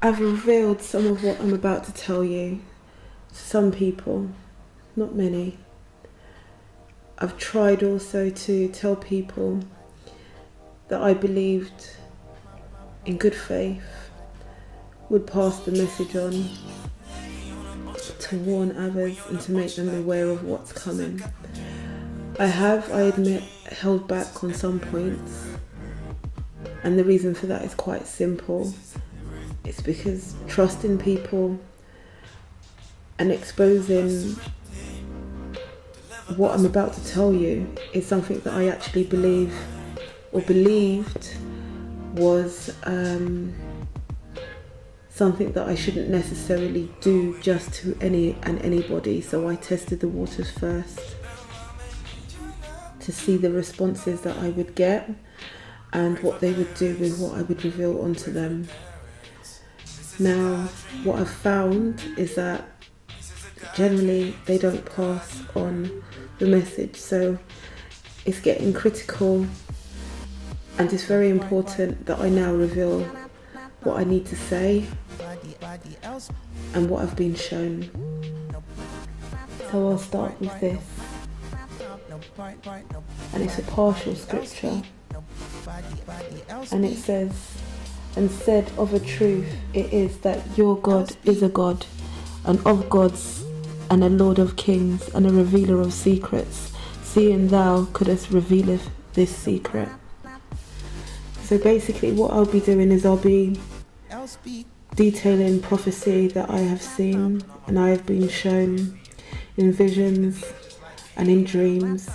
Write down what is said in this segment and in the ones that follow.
I've revealed some of what I'm about to tell you to some people, not many. I've tried also to tell people that I believed in good faith would pass the message on to warn others and to make them aware of what's coming. I admit, held back on some points, and the reason for that is quite simple. It's because trusting people and exposing what I'm about to tell you is something that I actually believe or believed was something that I shouldn't necessarily do just to anybody. So I tested the waters first to see the responses that I would get and what they would do with what I would reveal onto them. Now, what I've found is that generally they don't pass on the message, so it's getting critical, and it's very important that I now reveal what I need to say and what I've been shown. So I'll start with this, and it's a partial scripture, and it says, "And said of a truth it is that your God is a God, and of gods, and a Lord of kings, and a revealer of secrets, seeing thou couldst reveal this secret." So basically what I'll be doing is I'll be detailing prophecy that I have seen and I have been shown in visions and in dreams.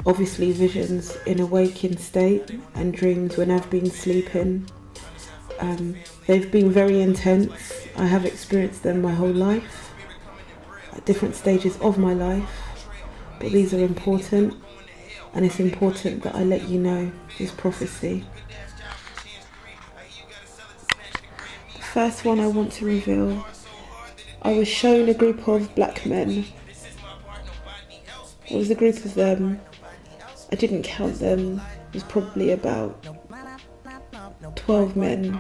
Obviously visions in a waking state and dreams when I've been sleeping. They've been very intense. I have experienced them my whole life, at different stages of my life, but these are important, and it's important that I let you know this prophecy. The first one I want to reveal, I was shown a group of black men. It was a group of them. I didn't count them. It was probably about 12 men.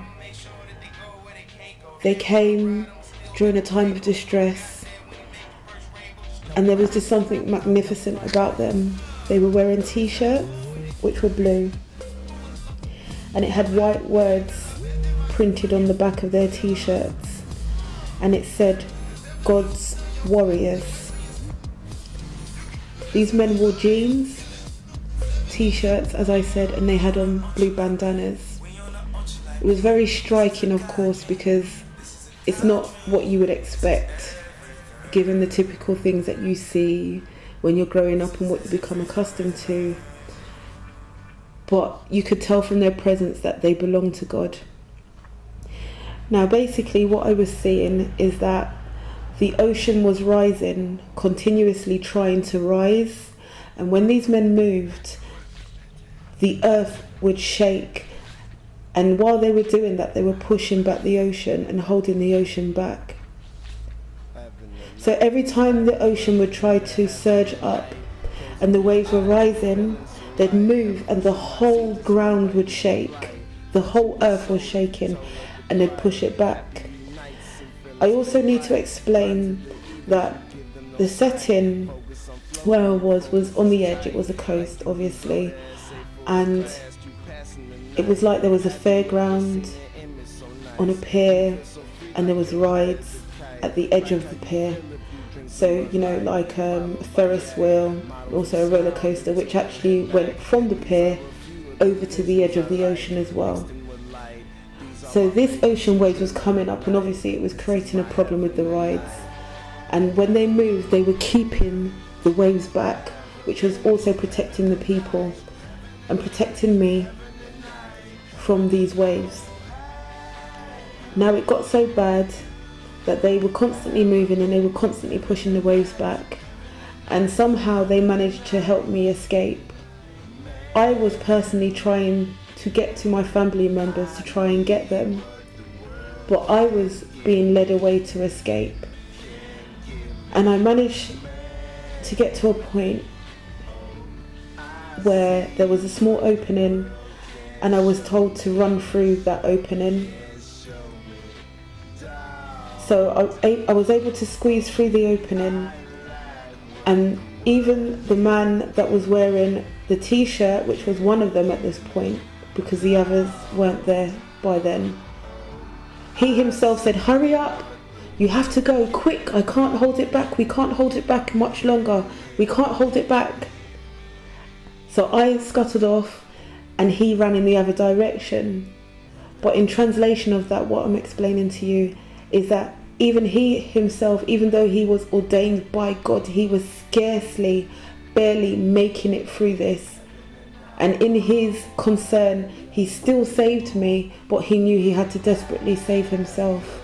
They came during a time of distress, and there was just something magnificent about them. They were wearing t-shirts which were blue, and it had white words printed on the back of their t-shirts, and it said, "God's Warriors." These men wore jeans, t-shirts, as I said, and they had on blue bandanas. It was very striking, of course, because it's not what you would expect given the typical things that you see when you're growing up and what you become accustomed to. But you could tell from their presence that they belong to God. Now basically what I was seeing is that the ocean was rising, continuously trying to rise, and when these men moved, the earth would shake, and while they were doing that, they were pushing back the ocean and holding the ocean back. So every time the ocean would try to surge up and the waves were rising, they'd move and the whole ground would shake. The whole earth was shaking, and they'd push it back. I also need to explain that the setting where I was on the edge. It was a coast, obviously, and it was like there was a fairground on a pier, and there was rides at the edge of the pier. So, you know, like a Ferris wheel, also a roller coaster, which actually went from the pier over to the edge of the ocean as well. So this ocean wave was coming up, and obviously it was creating a problem with the rides. And when they moved, they were keeping the waves back, which was also protecting the people and protecting me from these waves. Now it got so bad that they were constantly moving and they were constantly pushing the waves back, and somehow they managed to help me escape. I was personally trying to get to my family members to try and get them, but I was being led away to escape. And I managed to get to a point where there was a small opening, and I was told to run through that opening. So I was able to squeeze through the opening, and even the man that was wearing the t-shirt, which was one of them at this point, because the others weren't there by then, he himself said, "Hurry up, you have to go, quick, I can't hold it back, we can't hold it back much longer, we can't hold it back." So I scuttled off and he ran in the other direction. But in translation of that, what I'm explaining to you is that even he himself, even though he was ordained by God, he was scarcely, barely making it through this. And in his concern, he still saved me, but he knew he had to desperately save himself.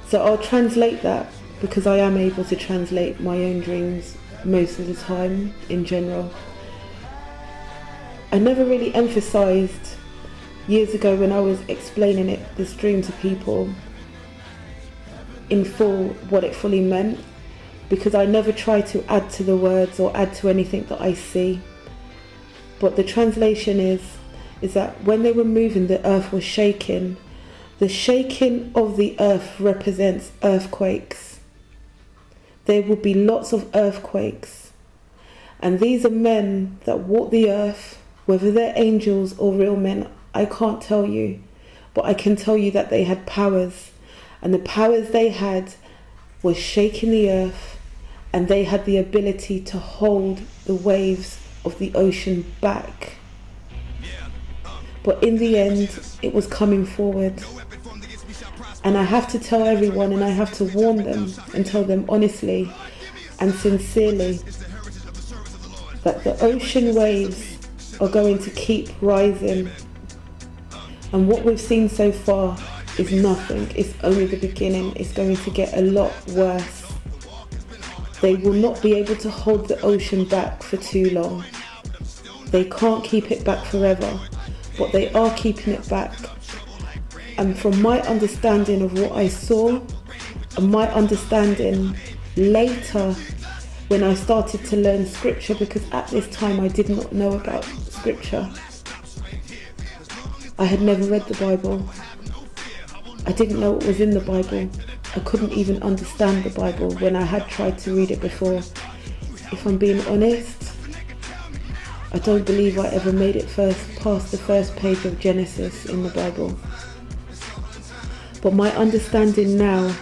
So I'll translate that, because I am able to translate my own dreams most of the time in general. I never really emphasized years ago when I was explaining this dream to people in full what it fully meant, because I never try to add to the words or add to anything that I see. But the translation is that when they were moving, the earth was shaking. The shaking of the earth represents earthquakes. There will be lots of earthquakes. And these are men that walk the earth, whether they're angels or real men, I can't tell you. But I can tell you that they had powers. And the powers they had was shaking the earth, and they had the ability to hold the waves of the ocean back. But in the end, it was coming forward. And I have to tell everyone, and I have to warn them and tell them honestly and sincerely that the ocean waves are going to keep rising. And what we've seen so far is nothing. It's only the beginning. It's going to get a lot worse. They will not be able to hold the ocean back for too long. They can't keep it back forever, but they are keeping it back. And from my understanding of what I saw, and my understanding later when I started to learn scripture, because at this time I did not know about scripture. I had never read the Bible. I didn't know what was in the Bible. I couldn't even understand the Bible when I had tried to read it before. If I'm being honest, I don't believe I ever made it past the first page of Genesis in the Bible. But my understanding now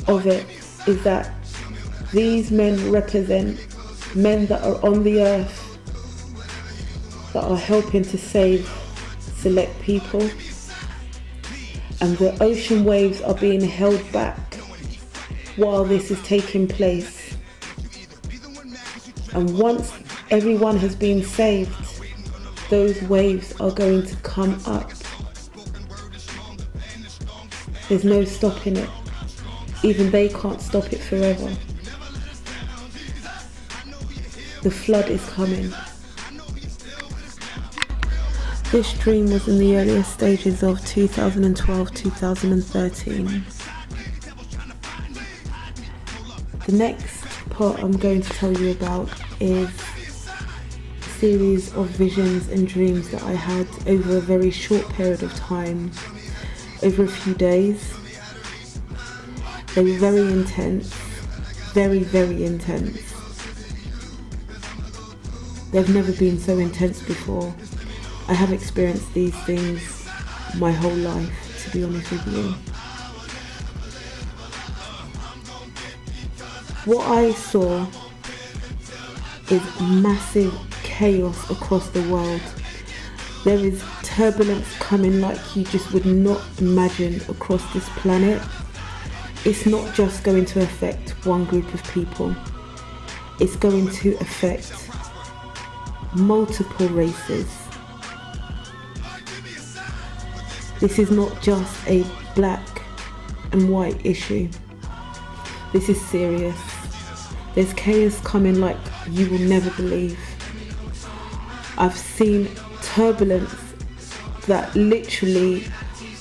of it is that these men represent men that are on the earth, that are helping to save select people. And the ocean waves are being held back while this is taking place. And once everyone has been saved, those waves are going to come up. There's no stopping it. Even they can't stop it forever. The flood is coming. This dream was in the earliest stages of 2012-2013. The next part I'm going to tell you about is a series of visions and dreams that I had over a very short period of time, over a few days. They were very intense, very, very intense. They've never been so intense before. I have experienced these things my whole life, to be honest with you. What I saw is massive chaos across the world. There is turbulence coming like you just would not imagine across this planet. It's not just going to affect one group of people. It's going to affect multiple races. This is not just a black and white issue. This is serious. There's chaos coming like you will never believe. I've seen turbulence that literally,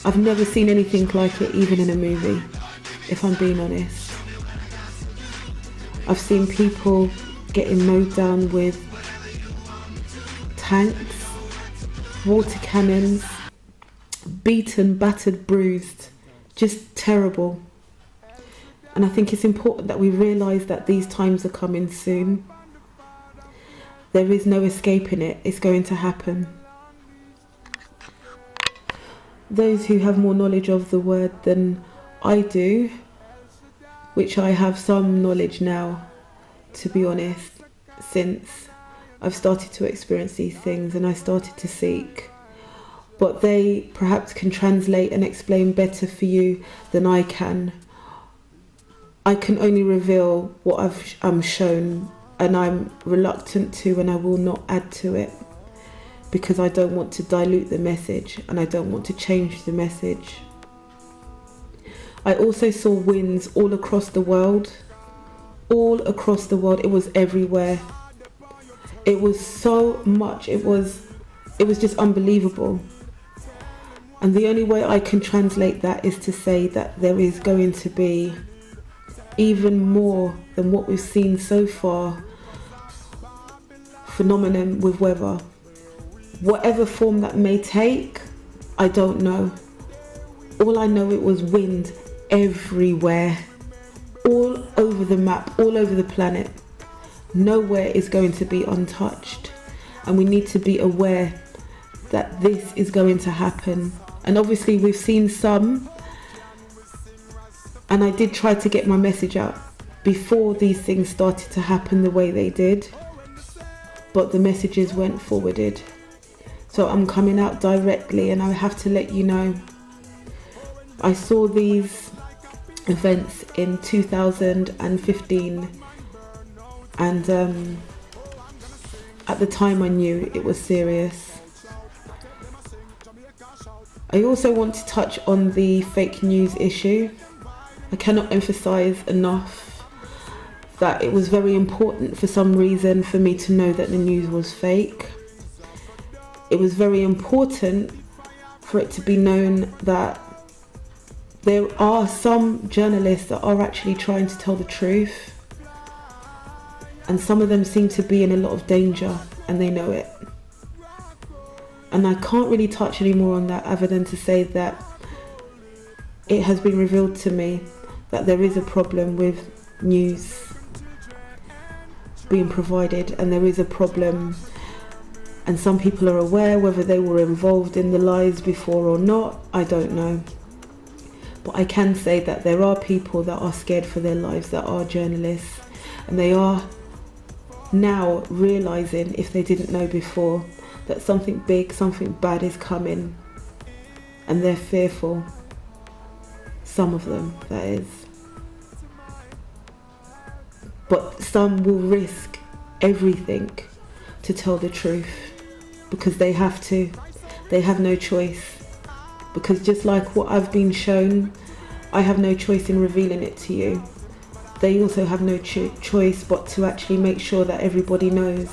I've never seen anything like it, even in a movie, if I'm being honest. I've seen people getting mowed down with tanks, water cannons, beaten, battered, bruised, just terrible. And I think it's important that we realise that these times are coming soon. There is no escaping it. It's going to happen. Those who have more knowledge of the word than I do, which I have some knowledge now, to be honest, since I've started to experience these things and I started to seek. But they perhaps can translate and explain better for you than I can. I can only reveal what I'm shown, and I'm reluctant to, and I will not add to it, because I don't want to dilute the message and I don't want to change the message. I also saw winds all across the world. All across the world. It was everywhere. It was so much. It was just unbelievable. And the only way I can translate that is to say that there is going to be even more than what we've seen so far phenomenon with weather. Whatever form that may take, I don't know. All I know, it was wind everywhere, all over the map, all over the planet. Nowhere is going to be untouched, and we need to be aware that this is going to happen. And obviously we've seen some, and I did try to get my message out before these things started to happen the way they did, but the messages weren't forwarded. So I'm coming out directly, and I have to let you know. I saw these events in 2015, and at the time I knew it was serious. I also want to touch on the fake news issue. I cannot emphasize enough that it was very important for some reason for me to know that the news was fake. It was very important for it to be known that there are some journalists that are actually trying to tell the truth, and some of them seem to be in a lot of danger, and they know it. And I can't really touch any more on that other than to say that it has been revealed to me that there is a problem with news being provided, and there is a problem, and some people are aware. Whether they were involved in the lies before or not, I don't know. But I can say that there are people that are scared for their lives, that are journalists, and they are now realizing, if they didn't know before, that something big, something bad is coming, and they're fearful. Some of them, that is. But some will risk everything to tell the truth, because they have to. They have no choice. Because just like what I've been shown, I have no choice in revealing it to you. They also have no choice but to actually make sure that everybody knows,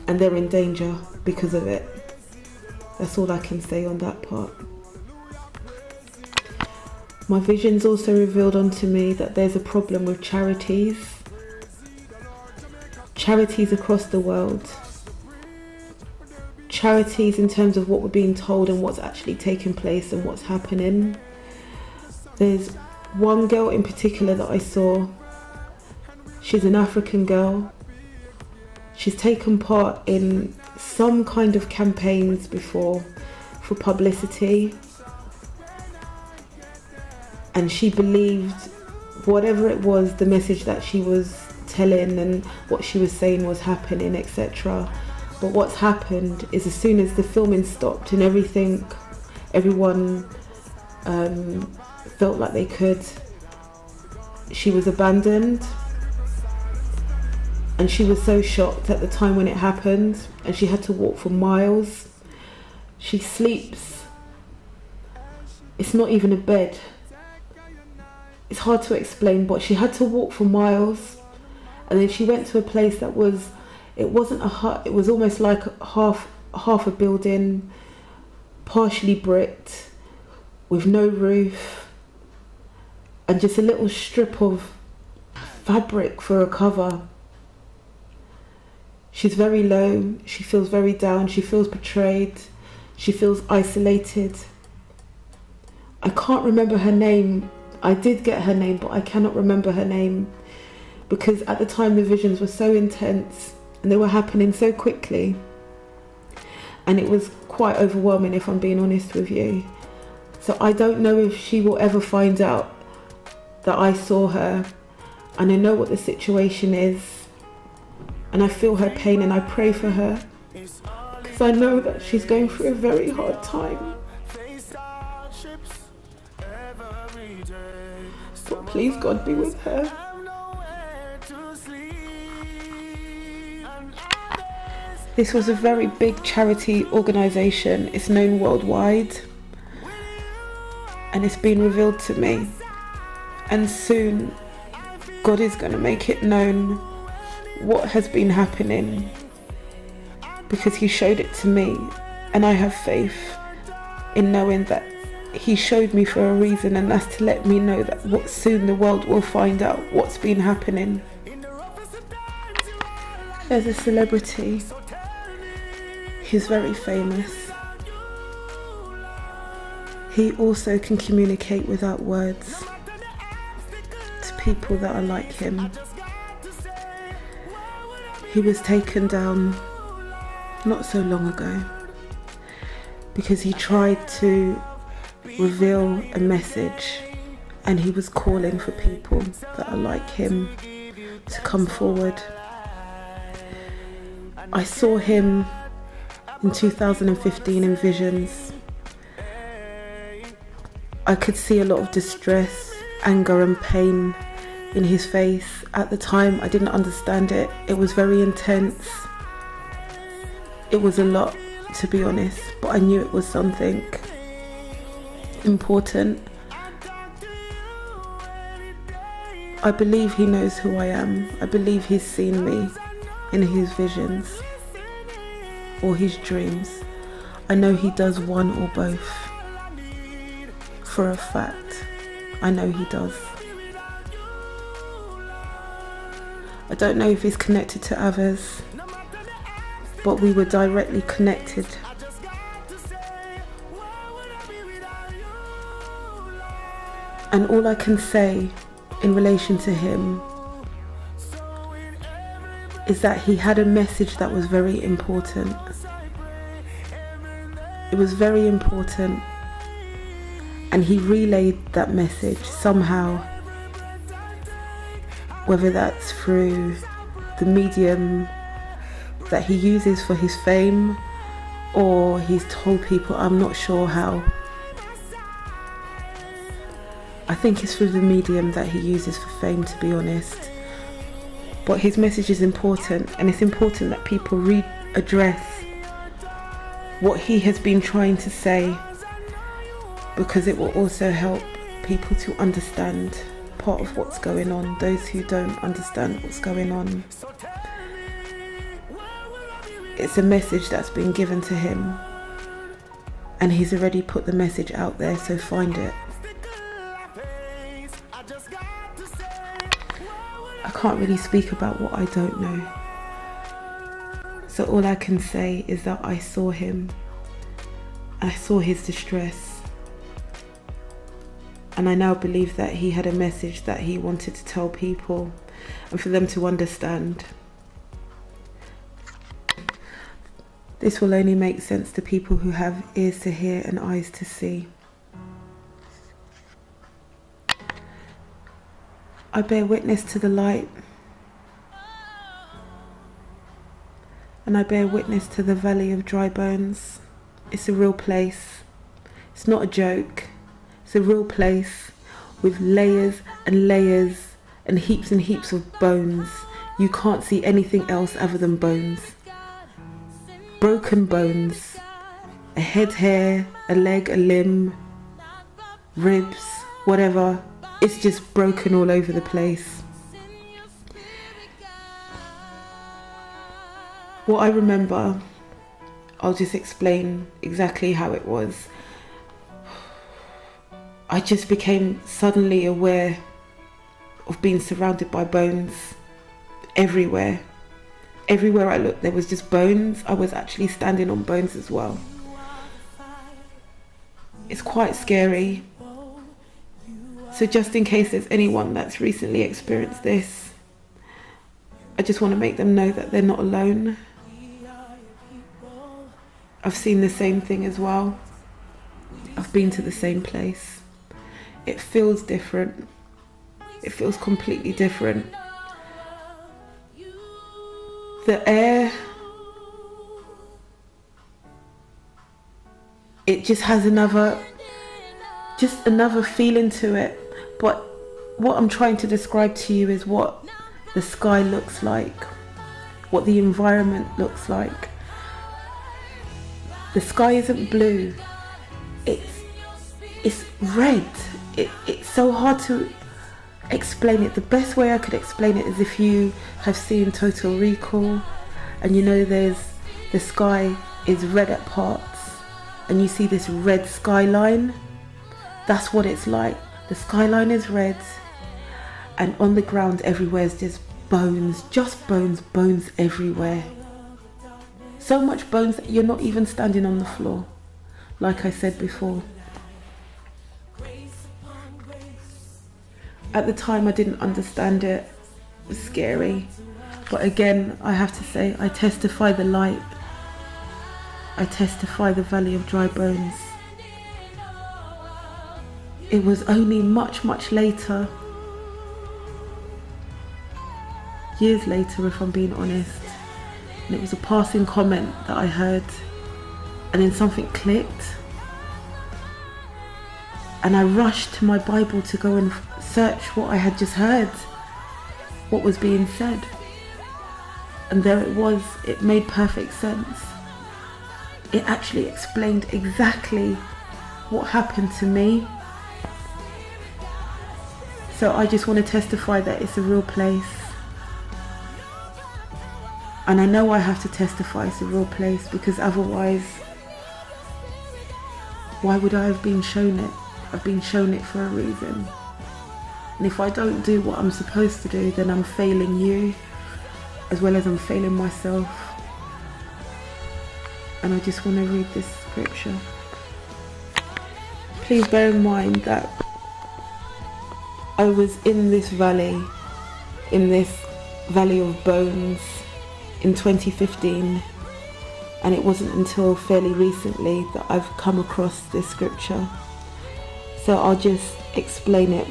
and they're in danger because of it. That's all I can say on that part. My visions also revealed onto me that there's a problem with charities. Charities across the world. Charities in terms of what we're being told and what's actually taking place and what's happening. There's one girl in particular that I saw. She's an African girl. She's taken part in some kind of campaigns before for publicity, and she believed whatever it was, the message that she was telling and what she was saying was happening, etc. But what's happened is, as soon as the filming stopped and everyone felt like they could, she was abandoned. And she was so shocked at the time when it happened, and she had to walk for miles. She sleeps. It's not even a bed. It's hard to explain, but she had to walk for miles. And then she went to a place that it wasn't a hut, it was almost like half a building, partially bricked, with no roof, and just a little strip of fabric for a cover. She's very low, she feels very down, she feels betrayed, She feels isolated. I can't remember her name. I did get her name, but I cannot remember her name, because at the time the visions were so intense and they were happening so quickly, and it was quite overwhelming, if I'm being honest with you. So I don't know if she will ever find out that I saw her, and I know what the situation is, and I feel her pain, and I pray for her, because I know that she's going through a very hard time. But please, God, be with her. This was a very big charity organisation. It's known worldwide, and it's been revealed to me. And soon, God is going to make it known what has been happening, because He showed it to me, and I have faith in knowing that He showed me for a reason, and that's to let me know that soon the world will find out what's been happening. There's a celebrity. He's very famous. He also can communicate without words to people that are like him. He was taken down not so long ago because he tried to reveal a message, and he was calling for people that are like him to come forward. I saw him in 2015 in visions. I could see a lot of distress, anger and pain in his face. At the time, I didn't understand it. It was very intense. It was a lot, to be honest, but I knew it was something important. I believe he knows who I am. I believe he's seen me in his visions or his dreams. I know he does one or both. For a fact, I know he does. I don't know if he's connected to others, but we were directly connected. And all I can say in relation to him is that he had a message that was very important. It was very important, and he relayed that message somehow, whether that's through the medium that he uses for his fame, or he's told people, I'm not sure how. I think it's through the medium that he uses for fame, to be honest. But his message is important, and it's important that people readdress what he has been trying to say, because it will also help people to understand part of what's going on, those who don't understand what's going on. It's a message that's been given to him, and he's already put the message out there, so find it. I can't really speak about what I don't know. So all I can say is that I saw him. I saw his distress. And I now believe that he had a message that he wanted to tell people and for them to understand. This will only make sense to people who have ears to hear and eyes to see. I bear witness to the light, and I bear witness to the valley of dry bones. It's a real place. It's not a joke. It's a real place with layers and layers and heaps of bones. You can't see anything else other than bones. Broken bones. A head hair, a leg, a limb, ribs, whatever. It's just broken all over the place. What I remember, I'll just explain exactly how it was. I just became suddenly aware of being surrounded by bones everywhere. Everywhere I looked, there was just bones. I was actually standing on bones as well. It's quite scary. So just in case there's anyone that's recently experienced this, I just want to make them know that they're not alone. I've seen the same thing as well. I've been to the same place. It feels different. It feels completely different. The air, it just has another feeling to it. But what I'm trying to describe to you is what the sky looks like, what the environment looks like. The sky isn't blue, it's red. It's so hard to explain it. The best way I could explain it is if you have seen Total Recall, and you know the sky is red at parts, and you see this red skyline. That's what it's like. The skyline is red, and on the ground everywhere is just bones, bones everywhere. So much bones that you're not even standing on the floor, like I said before. At the time I didn't understand it. It was scary. But again, I have to say, I testify the light. I testify the valley of dry bones. It was only much later, years later if I'm being honest, and it was a passing comment that I heard, and then something clicked, and I rushed to my Bible to go and search what I had just heard, what was being said, and there it was. It made perfect sense. It actually explained exactly what happened to me. So I just want to testify that it's a real place. And I know I have to testify it's a real place, because otherwise, why would I have been shown it? I've been shown it for a reason. And if I don't do what I'm supposed to do, then I'm failing you, as well as I'm failing myself. And I just want to read this scripture. Please bear in mind that I was in this valley of bones in 2015, and it wasn't until fairly recently that I've come across this scripture. So I'll just explain it.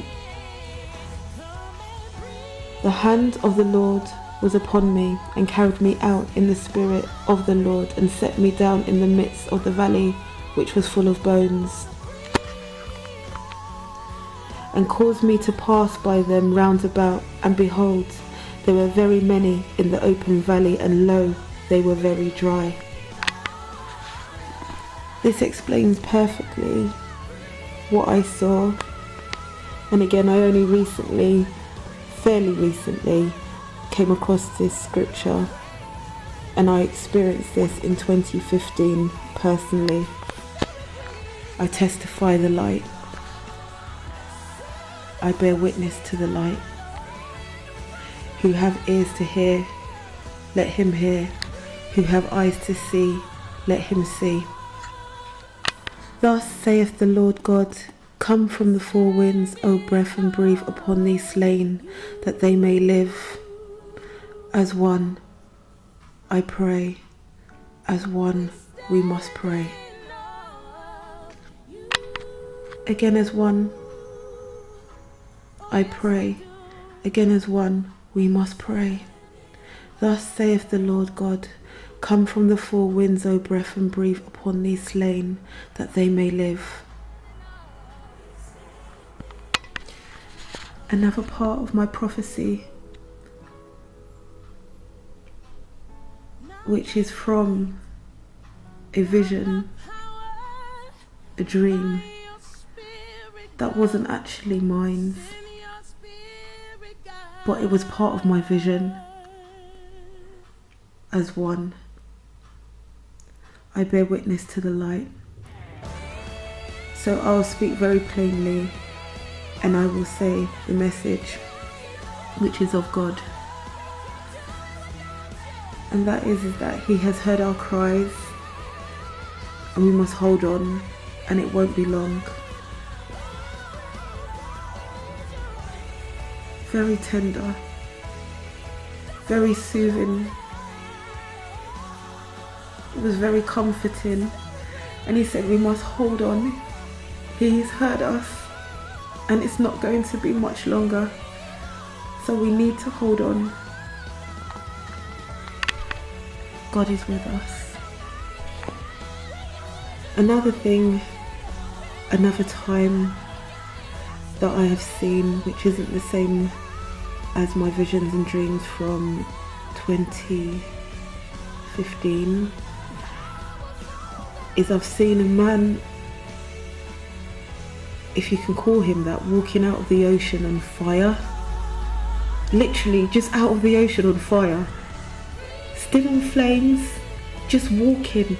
The hand of the Lord was upon me, and carried me out in the spirit of the Lord, and set me down in the midst of the valley which was full of bones, and caused me to pass by them round about, and behold, there were very many in the open valley, and lo, they were very dry. This explains perfectly what I saw. And again, I only fairly recently, came across this scripture, and I experienced this in 2015 personally. I testify the light. I bear witness to the light. Who have ears to hear, let him hear. Who have eyes to see, let him see. Thus saith the Lord God, come from the four winds, O breath, and breathe upon these slain, that they may live. As one, I pray. As one, we must pray. Again as one, I pray. Again as one, we must pray. Thus saith the Lord God, come from the four winds, O breath, and breathe upon these slain, that they may live. Another part of my prophecy, which is from a vision, a dream, that wasn't actually mine, but it was part of my vision. As one, I bear witness to the light. So I'll speak very plainly, and I will say the message which is of God. And that is that he has heard our cries, and we must hold on and it won't be long. Very tender, very soothing. It was very comforting, and he said we must hold on. He's heard us, and it's not going to be much longer, so we need to hold on. God is with us. Another thing, another time that I have seen, which isn't the same as my visions and dreams from 2015, is I've seen a man, if you can call him that, walking out of the ocean on fire. Literally just out of the ocean on fire, still in flames, just walking.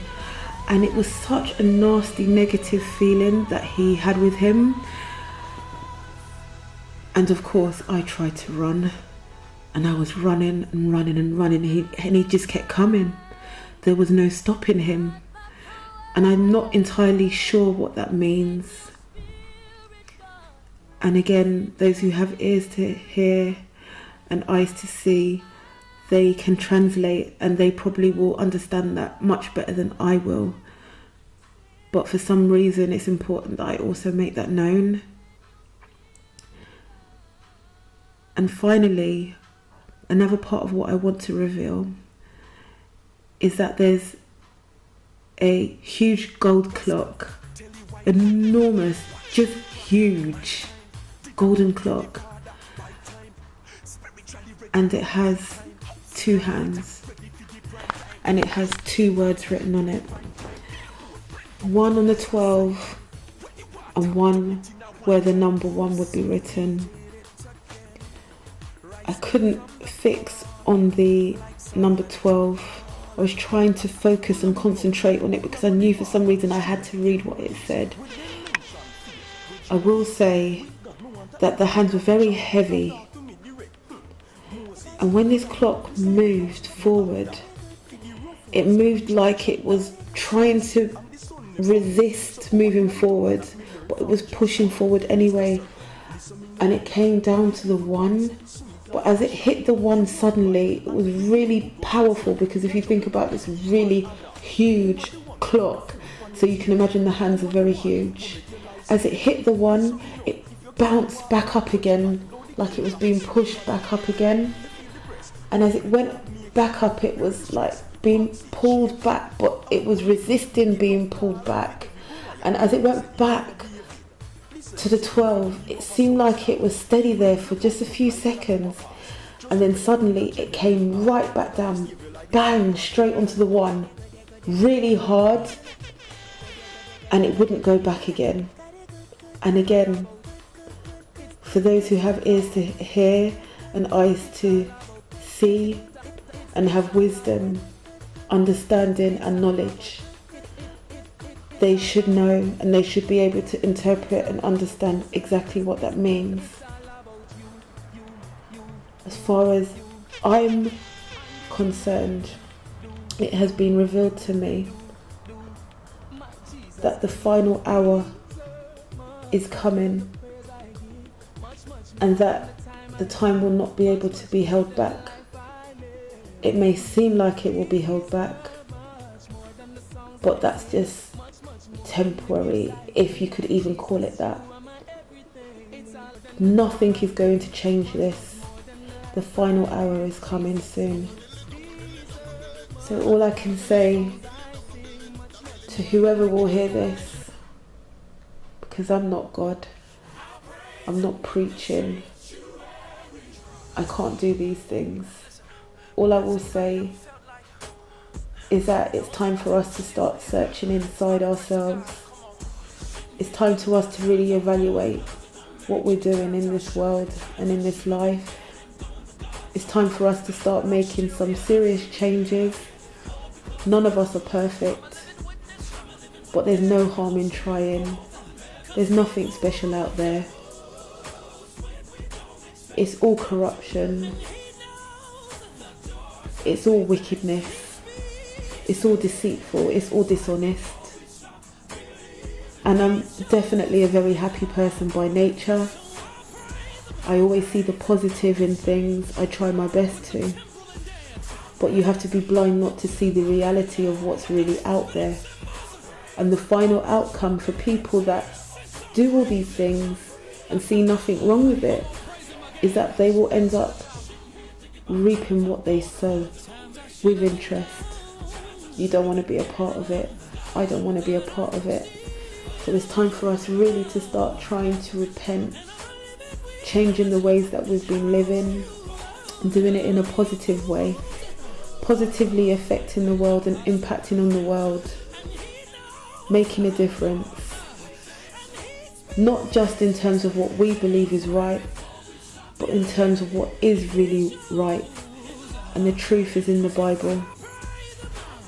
And it was such a nasty negative feeling that he had with him. And of course I tried to run, and I was running and running and running, and he just kept coming. There was no stopping him, and I'm not entirely sure what that means. And again, those who have ears to hear and eyes to see, they can translate, and they probably will understand that much better than I will. But for some reason it's important that I also make that known. And finally, another part of what I want to reveal is that there's a huge gold clock, enormous, just huge golden clock, and it has two hands, and it has two words written on it, one on the 12 and one where the number 1 would be written. I couldn't fix on the number 12. I was trying to focus and concentrate on it because I knew for some reason I had to read what it said. I will say that the hands were very heavy, and when this clock moved forward, it moved like it was trying to resist moving forward, but it was pushing forward anyway. And it came down to the 1, but as it hit the 1 suddenly, it was really powerful, because if you think about this really huge clock, so you can imagine the hands are very huge. As it hit the 1, it bounced back up again, like it was being pushed back up again. And as it went back up, it was like being pulled back, but it was resisting being pulled back. And as it went back to the 12, it seemed like it was steady there for just a few seconds, and then suddenly it came right back down, bang, straight onto the 1, really hard, and it wouldn't go back again. And again, for those who have ears to hear and eyes to see and have wisdom, understanding and knowledge, they should know, and they should be able to interpret and understand exactly what that means. As far as I'm concerned, it has been revealed to me that the final hour is coming, and that the time will not be able to be held back. It may seem like it will be held back, but that's just temporary, if you could even call it that. Nothing is going to change this. The final hour is coming soon. So all I can say to whoever will hear this, because I'm not God, I'm not preaching, I can't do these things. All I will say is that it's time for us to start searching inside ourselves. It's time to us to really evaluate what we're doing in this world and in this life. It's time for us to start making some serious changes. None of us are perfect, but there's no harm in trying. There's nothing special out there. It's all corruption. It's all wickedness. It's all deceitful. It's all dishonest. And I'm definitely a very happy person by nature. I always see the positive in things. I try my best to. But you have to be blind not to see the reality of what's really out there. And the final outcome for people that do all these things and see nothing wrong with it is that they will end up reaping what they sow with interest. You don't want to be a part of it. I don't want to be a part of it. So it's time for us really to start trying to repent, changing the ways that we've been living, and doing it in a positive way, positively affecting the world and impacting on the world, making a difference, not just in terms of what we believe is right, but in terms of what is really right. And the truth is in the Bible.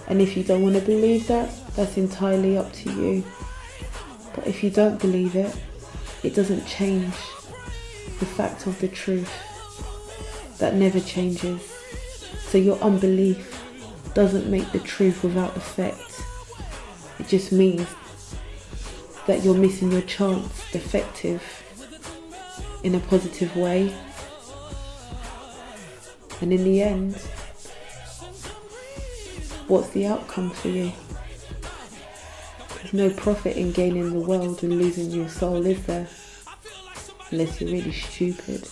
And if you don't want to believe that, that's entirely up to you. But if you don't believe it, it doesn't change the fact of the truth. That never changes. So your unbelief doesn't make the truth without effect. It just means that you're missing your chance, defective, in a positive way. And in the end, what's the outcome for you? There's no profit in gaining the world and losing your soul, is there? Unless you're really stupid.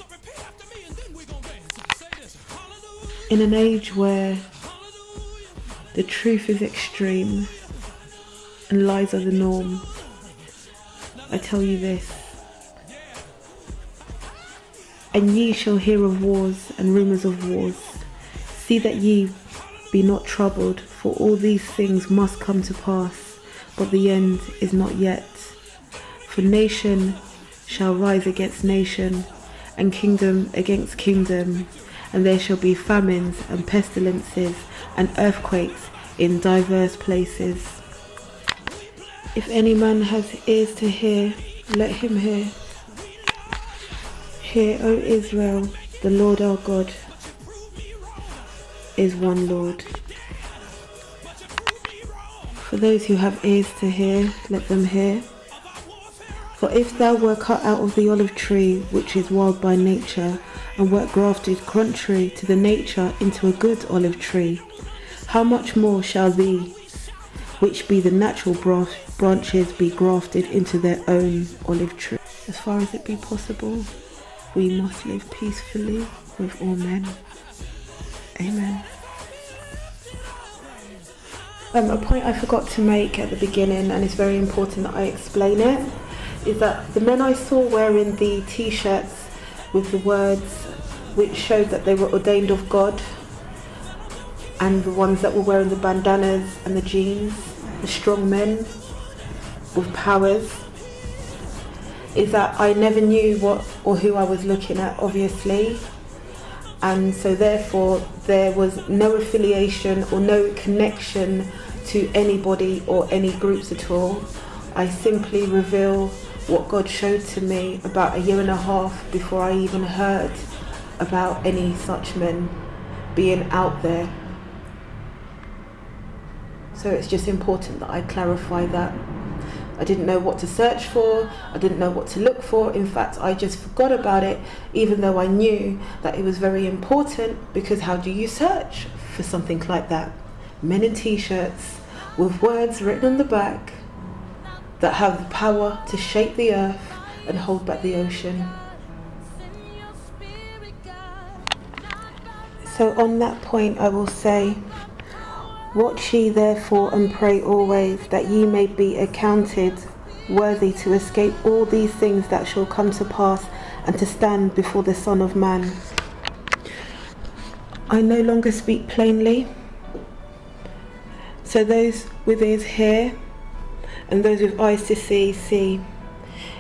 In an age where the truth is extreme and lies are the norm, I tell you this. And ye shall hear of wars and rumours of wars. See that ye be not troubled, for all these things must come to pass, but the end is not yet. For nation shall rise against nation, and kingdom against kingdom, and there shall be famines and pestilences and earthquakes in diverse places. If any man has ears to hear, let him hear. Hear, O Israel, the Lord our God is one Lord. For those who have ears to hear, let them hear. For if thou wert cut out of the olive tree, which is wild by nature, and wert grafted contrary to the nature into a good olive tree, how much more shall these, which be the natural branches, be grafted into their own olive tree? As far as it be possible, we must live peacefully with all men. Amen. A point I forgot to make at the beginning, and it's very important that I explain it, is that the men I saw wearing the t-shirts with the words which showed that they were ordained of God, and the ones that were wearing the bandanas and the jeans, the strong men with powers, is that I never knew what or who I was looking at, obviously, and so therefore there was no affiliation or no connection to anybody or any groups at all. I simply reveal what God showed to me about a year and a half before I even heard about any such men being out there. So it's just important that I clarify that. I didn't know what to search for, I didn't know what to look for. In fact, I just forgot about it, even though I knew that it was very important, because how do you search for something like that? Men in t-shirts with words written on the back that have the power to shape the earth and hold back the ocean. So on that point I will say, watch ye therefore and pray always, that ye may be accounted worthy to escape all these things that shall come to pass, and to stand before the Son of Man. I no longer speak plainly, so those with ears hear, and those with eyes to see, see.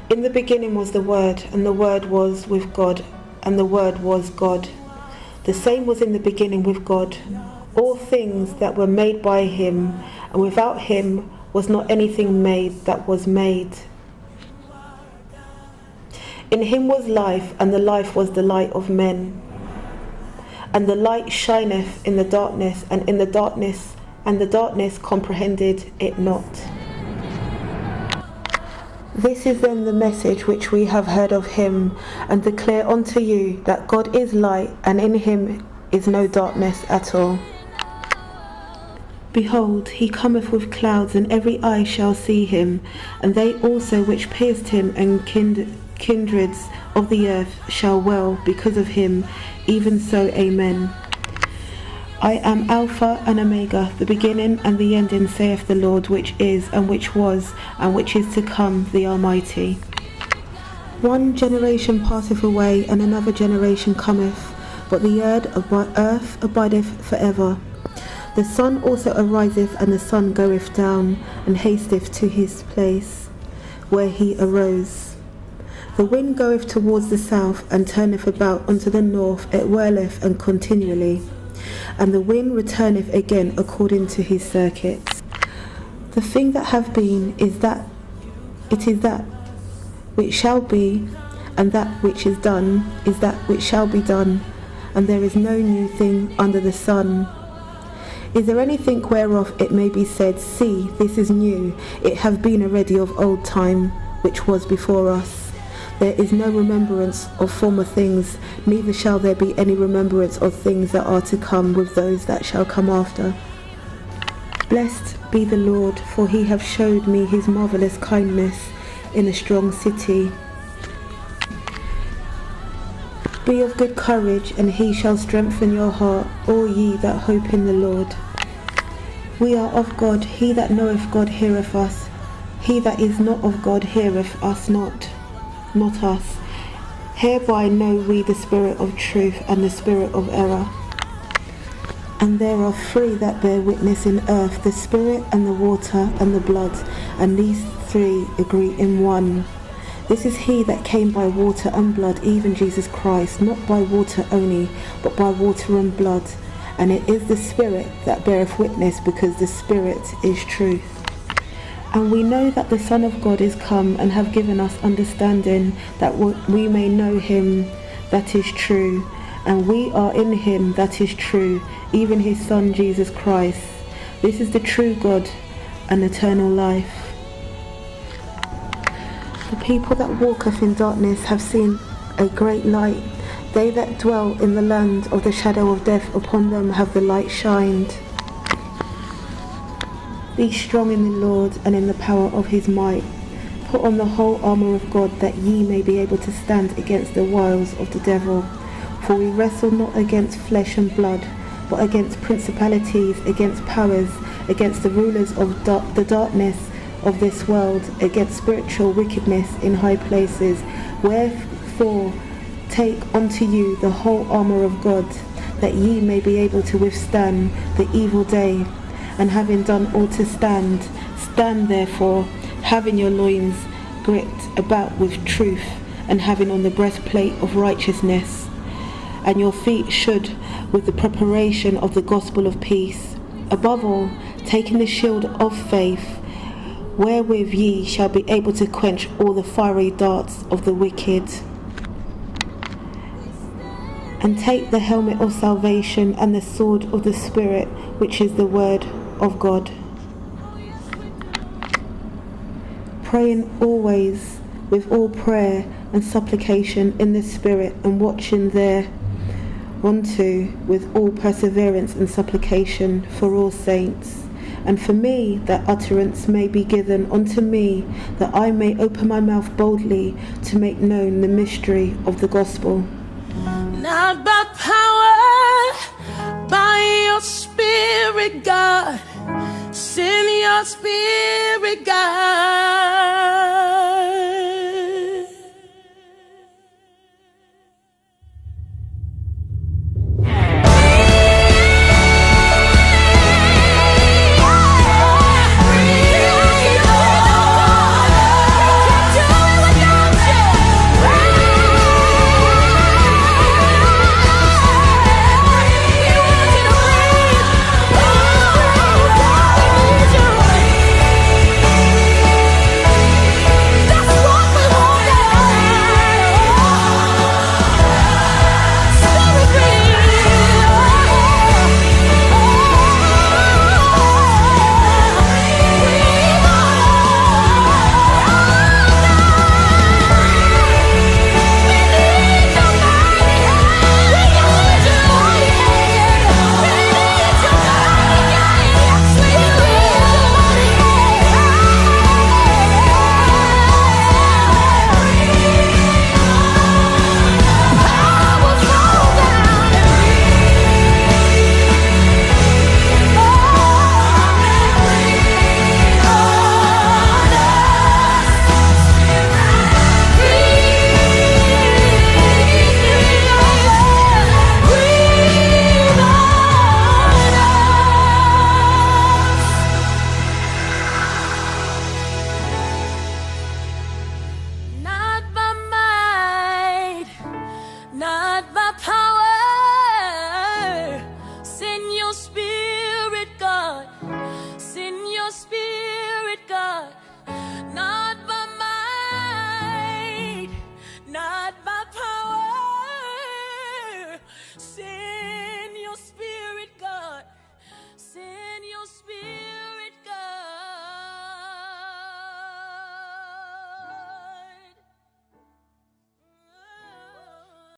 In the beginning was the Word, and the Word was with God, and the Word was God. The same was in the beginning with God. All things that were made by him, and without him was not anything made that was made. In him was life, and the life was the light of men. And the light shineth in the darkness, and the darkness comprehended it not. This is then the message which we have heard of him, and declare unto you, that God is light, and in him is no darkness at all. Behold, he cometh with clouds, and every eye shall see him, and they also which pierced him, and kindreds of the earth shall wail because of him. Even so, amen. I am Alpha and Omega, the beginning and the ending, saith the Lord, which is, and which was, and which is to come, the Almighty. One generation passeth away, and another generation cometh, but the earth abideth forever. The sun also ariseth, and the sun goeth down, and hasteth to his place, where he arose. The wind goeth towards the south, and turneth about unto the north, it whirleth and continually. And the wind returneth again according to his circuits. The thing that hath been is that it is that which shall be, and that which is done is that which shall be done, and there is no new thing under the sun. Is there anything whereof it may be said, See, this is new, it hath been already of old time, which was before us? There is no remembrance of former things, neither shall there be any remembrance of things that are to come with those that shall come after. Blessed be the Lord, for he hath showed me his marvellous kindness in a strong city. Be of good courage, and he shall strengthen your heart, all ye that hope in the Lord. We are of God, he that knoweth God heareth us, he that is not of God heareth us not us. Hereby know we the spirit of truth and the spirit of error. And there are three that bear witness in earth, the spirit and the water and the blood, and these three agree in one. This is he that came by water and blood, even Jesus Christ, not by water only, but by water and blood. And it is the spirit that beareth witness, because the spirit is truth. And we know that the Son of God is come, and have given us understanding, that we may know him that is true. And we are in him that is true, even his Son Jesus Christ. This is the true God and eternal life. The people that walketh in darkness have seen a great light. They that dwell in the land of the shadow of death, upon them have the light shined. Be strong in the Lord and in the power of his might. Put on the whole armour of God, that ye may be able to stand against the wiles of the devil. For we wrestle not against flesh and blood, but against principalities, against powers, against the rulers of the darkness of this world, against spiritual wickedness in high places. Wherefore take unto you the whole armour of God, that ye may be able to withstand the evil day. And having done all to stand, stand therefore, having your loins girt about with truth, and having on the breastplate of righteousness, and your feet shod with the preparation of the gospel of peace. Above all, taking the shield of faith, wherewith ye shall be able to quench all the fiery darts of the wicked. And take the helmet of salvation, and the sword of the Spirit, which is the word of God. Praying always with all prayer and supplication in the Spirit, and watching thereunto with all perseverance and supplication for all saints. And for me, that utterance may be given unto me, that I may open my mouth boldly to make known the mystery of the gospel. Not by power, by your Spirit, God. Send your Spirit, God.